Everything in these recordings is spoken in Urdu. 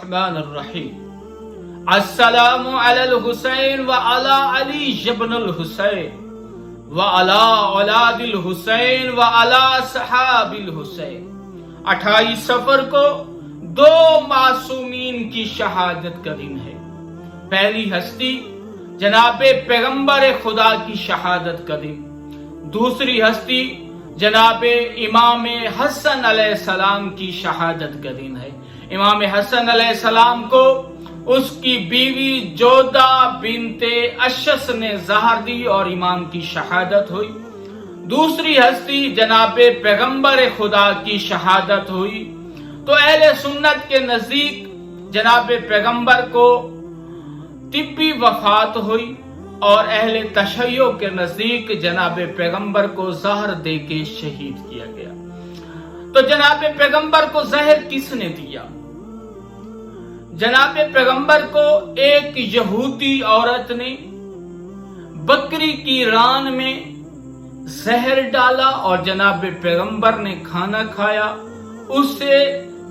الرحمن الرحیم السلام علی الحسین و علی علی ابن الحسین و علی اولاد الحسین و علی صحاب الحسین۔ 28 صفر کو دو معصومین کی شہادت کا دن ہے۔ پہلی ہستی جناب پیغمبر خدا کی شہادت کا دن، دوسری ہستی جناب امام حسن علیہ السلام کی شہادت کا دن ہے۔ امام حسن علیہ السلام کو اس کی بیوی جودہ بنت اشس نے زہر دی اور امام کی شہادت ہوئی۔ دوسری ہستی جناب پیغمبر خدا کی شہادت ہوئی۔ تو اہل سنت کے نزدیک جناب پیغمبر کو طبی وفات ہوئی اور اہل تشیع کے نزدیک جناب پیغمبر کو زہر دے کے شہید کیا گیا۔ تو جناب پیغمبر کو زہر کس نے دیا؟ جناب پیغمبر کو ایک یہودی عورت نے بکری کی ران میں زہر ڈالا اور جناب پیغمبر نے کھانا کھایا، اس سے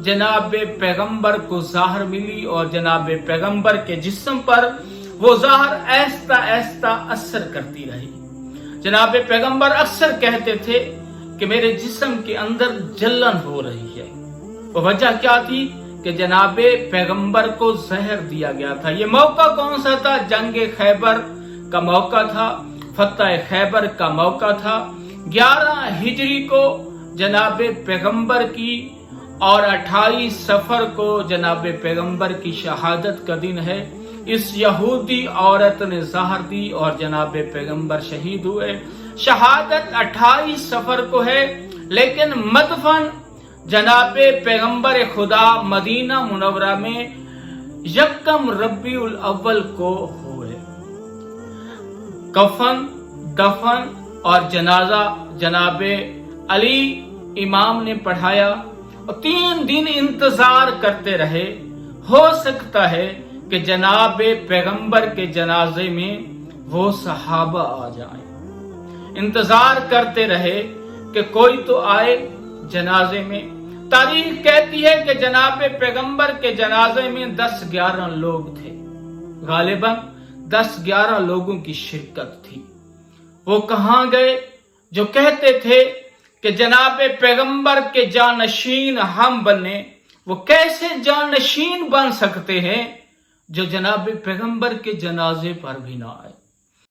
جناب پیغمبر کو زہر ملی اور جناب پیغمبر کے جسم پر وہ زہر ایستا ایستا اثر کرتی رہی۔ جناب پیغمبر اکثر کہتے تھے کہ میرے جسم کے اندر جلن ہو رہی ہے۔ وہ وجہ کیا تھی کہ جناب پیغمبر کو زہر دیا گیا تھا۔ یہ موقع کون سا تھا؟ جنگ خیبر کا موقع تھا، فتح خیبر کا موقع تھا۔ 11 ہجری کو جناب پیغمبر کی اور 28 صفر کو جناب پیغمبر کی شہادت کا دن ہے۔ اس یہودی عورت نے زہر دی اور جناب پیغمبر شہید ہوئے۔ شہادت 28 صفر کو ہے، لیکن مدفن جناب پیغمبر خدا مدینہ منورہ میں 1 ربیع الاول کو ہوئے۔ کفن، دفن اور جنازہ جناب علی امام نے پڑھایا اور 3 دن انتظار کرتے رہے۔ ہو سکتا ہے کہ جناب پیغمبر کے جنازے میں وہ صحابہ آ جائیں۔ انتظار کرتے رہے کہ کوئی تو آئے جنازے میں۔ تاریخ کہتی ہے کہ جناب پیغمبر کے جنازے میں 10-11 لوگ تھے، غالباً 10-11 لوگوں کی شرکت تھی۔ وہ کہاں گئے جو کہتے تھے کہ جناب پیغمبر کے جانشین ہم بنے؟ وہ کیسے جانشین بن سکتے ہیں جو جناب پیغمبر کے جنازے پر بھی نہ آئے؟